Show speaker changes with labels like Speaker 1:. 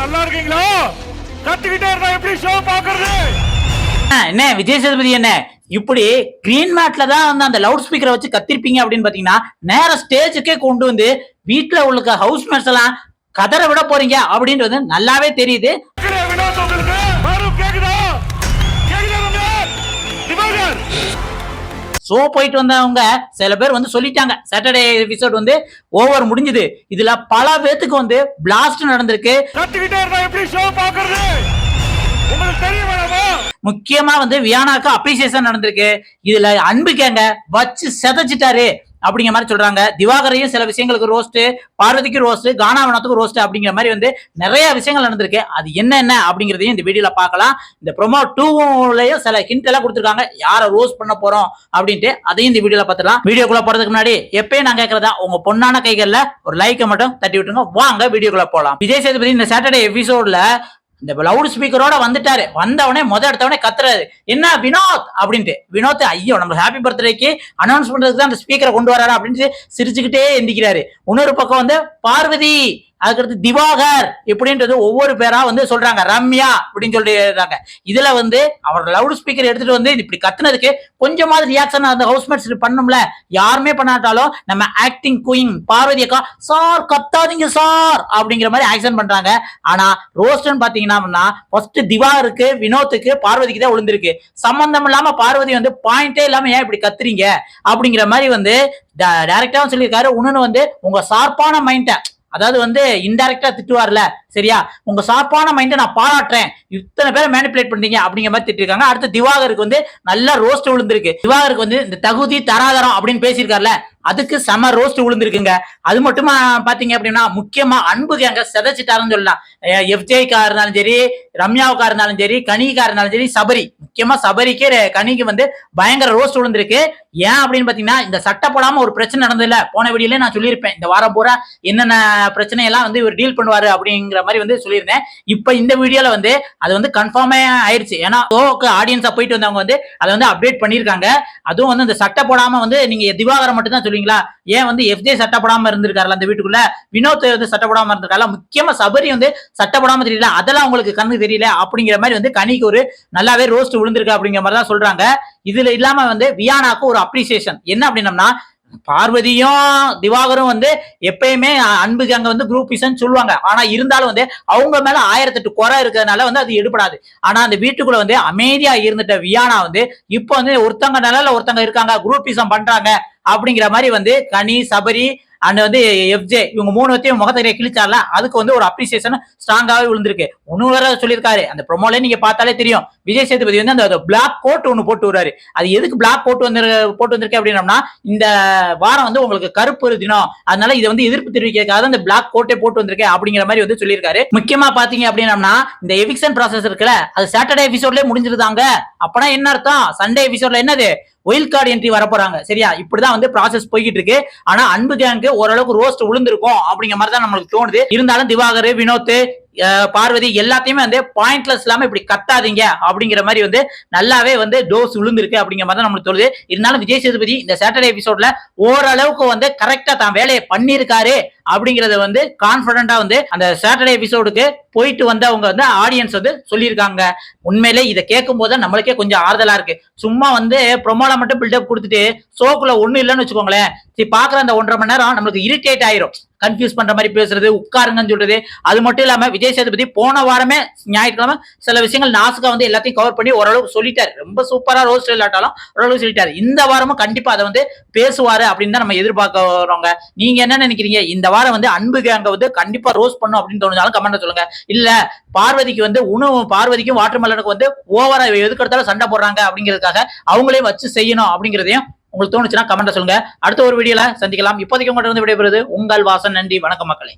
Speaker 1: நல்லா இருக்கீங்களா? கத்துக்கிட்டே இருந்தா எப்படி ஷோ பாக்குறது?
Speaker 2: என்ன விஜய் சேதுபதி என்ன இப்படி கிரீன் மேட்ல தான் வந்து அந்த லவுட் ஸ்பீக்கரை வச்சு கத்திருப்பீங்க அப்படின்னு பாத்தீங்கன்னா நேர ஸ்டேஜுக்கே கொண்டு வந்து வீட்டுல உள்ள ஹவுஸ் மேட்ஸ் எல்லாம் கதற விட போறீங்க அப்படின்றது நல்லாவே தெரியுது. ஷோ போயிட்டு வந்தவங்க சில பேர் வந்து சொல்லிட்டாங்க சாட்டர்டே எபிசோட் வந்து ஓவர் முடிஞ்சது. இதுல பல பேத்துக்கு வந்து பிளாஸ்ட் நடந்திருக்கு. முக்கியமா வந்து வியானாக்கு அப்ரிசியேஷன் நடந்திருக்கு. இதுல அன்பு கேங்க வச்சு செதச்சிட்டாரு அப்படிங்கிற மாதிரி சொல்றாங்க. திவாகரையும் சில விஷயங்களுக்கு ரோஸ்ட், பார்வதிக்கு ரோஸ்ட், கானாவனத்துக்கு ரோஸ்ட் அப்படிங்கிற மாதிரி வந்து நிறைய விஷயங்கள் நடந்திருக்கு. அது என்ன அப்படிங்கறதையும் இந்த வீடியோல பார்க்கலாம். இந்த ப்ரோமோ 2லயும் சில ஹிண்ட் எல்லாம் கொடுத்துருக்காங்க யாரை ரோஸ்ட் பண்ண போறோம் அப்படின்ட்டு. அதையும் இந்த வீடியோல பார்த்துக்கலாம். வீடியோக்குள்ள போறதுக்கு முன்னாடி எப்பயும் நான் கேட்கறதா உங்க பொண்ணான கைகள்ல ஒரு லைக்கை மட்டும் தட்டி விட்டுருங்க. வாங்க வீடியோக்குள்ள போலாம். விஜய் சேதுபதி இந்த சாட்டர்டே எபிசோட்ல இந்த லவுட் ஸ்பீக்கரோட வந்துட்டாரு. வந்தவனே எடுத்தவனே கத்துறாரு, என்ன வினோத் அப்படின்ட்டு. வினோத் ஐயோ நம்ம ஹாப்பி பர்த்டேக்கு அனௌன்ஸ் பண்றதுக்கு தான் அந்த ஸ்பீக்கரை கொண்டு வராரு அப்படின்னு சிரிச்சுக்கிட்டே எந்திக்கிறாரு. இன்னொரு பக்கம் வந்து பார்வதி, அதுக்கடுத்து திவாகர் இப்படின்றது ஒவ்வொரு பேரா வந்து சொல்றாங்க, ரம்யா அப்படின்னு சொல்லிடுறாங்க. இதுல வந்து அவர் லவுட் ஸ்பீக்கர் எடுத்துட்டு வந்து இப்படி கத்துனதுக்கு கொஞ்சமாவது ரியாக்ஷன் அந்த ஹவுஸ்மேட்ஸ் பண்ணும்ல. யாருமே பண்ணாட்டாலும் நம்ம ஆக்டிங் குயின் பார்வதி அக்கா சார் கத்தாதீங்க சார் அப்படிங்கிற மாதிரி ஆக்ஷன் பண்றாங்க. ஆனா ரோஸ்ட்னு பாத்தீங்கன்னா ஃபர்ஸ்ட் திவாகருக்கு, வினோத்துக்கு, பார்வதிக்கு தான் விழுந்திருக்கு. சம்பந்தம் இல்லாம பார்வதி வந்து பாயிண்டே இல்லாம ஏன் இப்படி கத்துறீங்க அப்படிங்கிற மாதிரி வந்து டைரக்டாவும் சொல்லியிருக்காரு. இன்னொன்னு வந்து உங்க ஷார்ப்பான மைண்ட, அதாவது வந்து இன்டைரக்டா திட்டுவார்ல, சரியா, உங்க ஷார்ப்பான மைண்டை நான் பாராட்டுறேன், இத்தனை பேரை மேனிபுலேட் பண்றீங்க அப்படிங்கிற மாதிரி திட்டிருக்காங்க. அடுத்து திவாகருக்கு வந்து நல்ல ரோஸ்ட் விழுந்திருக்கு. திவாகருக்கு வந்து இந்த தகுதி தராதரம் அப்படின்னு பேசியிருக்காருல, அதுக்கு செம ரோஸ்ட் விழுந்திருக்குங்க. அது மட்டுமா பாத்தீங்க அப்படின்னா முக்கியமா அன்புக்கு எங்க செதைச்சிட்டாருன்னு சொல்லலாம். எஃப்ஜேக்கா இருந்தாலும் சரி, ரம்யாவுக்கா இருந்தாலும் சரி, கனிக்கா இருந்தாலும் சரி, சபரி, முக்கியமா சபரிக்கு கனிக்கு வந்து பயங்கர ரோஸ்ட் விழுந்திருக்கு. ஏன் அப்படின்னு பாத்தீங்கன்னா இந்த சட்டை போடாம ஒரு பிரச்சனை நடந்தது இல்ல, போன வீடியோல நான் சொல்லியிருப்பேன் இந்த வாரம் பூரா என்னென்ன பிரச்சனை எல்லாம் வந்து இவர் டீல் பண்ணுவாரு அப்படிங்கிற மாதிரி வந்து சொல்லியிருந்தேன். இப்ப இந்த வீடியோல வந்து அது வந்து கன்ஃபார்மே ஆயிடுச்சு. ஏன்னா ஷோக்கு ஆடியன்ஸா போயிட்டு வந்தவங்க வந்து அதை வந்து அப்டேட் பண்ணியிருக்காங்க. அதுவும் வந்து இந்த சட்டை போடாம வந்து நீங்க திவாகரம் மட்டும் தான் சொல்லுவீங்களா, ஏன் வந்து எஃப்ஜே சட்டை போடாம இருந்திருக்காருல அந்த வீட்டுக்குள்ள, வினோத் வந்து சட்டை போடாம இருந்திருக்காருல, முக்கியமா சபரி வந்து சட்டை போடாம தெரியல, அதெல்லாம் உங்களுக்கு கண்ணு தெரியல அப்படிங்கிற மாதிரி வந்து கனிக்கு ஒரு நல்லாவே ரோஸ்ட் விழுந்திருக்கு அப்படிங்கிற மாதிரி தான் சொல்றாங்க. இதுல இல்லாம வந்து வியானாக்கு ஒரு அப்ரிசியேஷன் என்ன அப்படின்னம்னா, பார்வதியும் திவாகரும் வந்து எப்பயுமே அன்புக்கு அங்க வந்து குரூப் சொல்லுவாங்க. ஆனா இருந்தாலும் வந்து அவங்க மேல 1008 குறை இருக்கிறதுனால வந்து அது எடுபடாது. ஆனா அந்த வீட்டுக்குள்ள வந்து அமைதியா இருந்துட்ட வியானா வந்து இப்ப வந்து ஒருத்தங்க நிலையில ஒருத்தங்க இருக்காங்க, குரூப்பிசம் பண்றாங்க அப்படிங்கிற மாதிரி வந்து கனி, சபரி அண்ட் வந்து எஃப்ஜே இவங்க 3 வத்தையும் முகத்தை கிழிச்சார்ல, அதுக்கு வந்து ஒரு அப்ரிசியேஷன் ஸ்ட்ராங்காவே விழுந்திருக்கு. ஒன்னும் வேற சொல்லியிருக்காரு, அந்த ப்ரோமோல நீங்க பார்த்தாலே தெரியும், விஜய் சேதுபதி வந்து அந்த பிளாக் கோட் ஒண்ணு போட்டு வர்றாரு. அது எதுக்கு பிளாக் கோட் வந்திருக்கு அப்படின்னா, இந்த வாரம் வந்து உங்களுக்கு கருப்பு தினம், அதனால இதை வந்து எதிர்ப்பு தெரிவிக்கிறதுக்காக அந்த பிளாக் கோட்டை போட்டு வந்திருக்கேன் அப்படிங்கிற மாதிரி வந்து சொல்லியிருக்காரு. முக்கியமா பாத்தீங்க அப்படின்னா இந்த எவிக்ஷன் ப்ராசஸ் இருக்குல்ல, அது சாட்டர்டே எபிசோட்லயே முடிஞ்சிருந்தாங்க. அப்பனா என்ன அர்த்தம், சண்டே எபிசோட்ல என்னது ஒயில் கார்டு என்ட்ரி வர போறாங்க, சரியா. இப்படிதான் வந்து ப்ராசஸ் போய்கிட்டு இருக்கு. ஆனா அன்பு கேங்கு ஓரளவுக்கு ரோஸ்ட் விழுந்திருக்கும் அப்படிங்கிற மாதிரி தான் நம்மளுக்கு தோணுது. இருந்தாலும் திவாகர், வினோத், பார்வதி எல்லாத்தையுமே வந்து பாயிண்ட்லெஸ் இல்லாம இப்படி கத்தாதீங்க அப்படிங்கிற மாதிரி வந்து நல்லாவே வந்து டோஸ் விழுந்திருக்கு அப்படிங்கிற மாதிரி தான் நம்மளுக்கு தோணுது. இருந்தாலும் விஜய் சேதுபதி இந்த சாட்டர்டே எபிசோட்ல ஓரளவுக்கு வந்து கரெக்டா தான் வேலையை பண்ணியிருக்காரு அப்படிங்கறத வந்து கான்பிடண்டா வந்து அந்த சாட்டர்டே எபிசோடுக்கு போயிட்டு வந்தவங்க வந்து ஆடியன்ஸ் வந்து சொல்லியிருக்காங்க. உண்மையிலே இதை கேட்கும் போது நம்மளுக்கே கொஞ்சம் ஆறுதலா இருக்கு. சும்மா வந்து ப்ரொமோல மட்டும் பில்டப் கொடுத்துட்டு ஷோக்குள்ள ஒண்ணு இல்லைன்னு வச்சுக்கோங்களேன், பாக்குற அந்த 1.5 மணி நேரம் நம்மளுக்கு இரிட்டேட் ஆயிரும். கன்ஃபியூஸ் பண்ற மாதிரி பேசுறது, உட்காருங்கன்னு சொல்றது. அது மட்டும் இல்லாம விஜய் சேதுபதி போன வாரமே ஞாயிற்றுக்கிழமை சில விஷயங்கள் நாசுக்கா வந்து எல்லாத்தையும் கவர் பண்ணி ஓரளவுக்கு சொல்லிட்டாரு. ரொம்ப சூப்பரா ரோஸ்ட் இல்லாட்டாலும் ஓரளவுக்கு சொல்லிட்டாரு. இந்த வாரமும் கண்டிப்பா அதை வந்து பேசுவாரு அப்படின்னு தான் நம்ம எதிர்பார்க்கிறோங்க. நீங்க என்ன நினைக்கிறீங்க, இந்த வாரம் வந்து அன்புக்கு அங்க வந்து கண்டிப்பா ரோஸ்ட் பண்ணும் அப்படின்னு தோணுதாலும் கமெண்ட் சொல்லுங்க. இல்ல பார்வதிக்கு வந்து பார்வதிக்கும் வாட்டர்மெலனுக்கு வந்து ஓவரா எதுக்கு எடுத்தாலும் சண்டை போடுறாங்க அப்படிங்கிறதுக்காக அவங்களே வச்சு செய்யணும் அப்படிங்கிறதையும் உங்களுக்கு தோணுச்சுன்னா கமெண்ட் சொல்லுங்க. அடுத்த ஒரு வீடியோல சந்திக்கலாம். இப்போதைக்கு உங்கள்கிட்ட விடைபெறுவது உங்கள் வாசன். நன்றி, வணக்கம் மக்களே.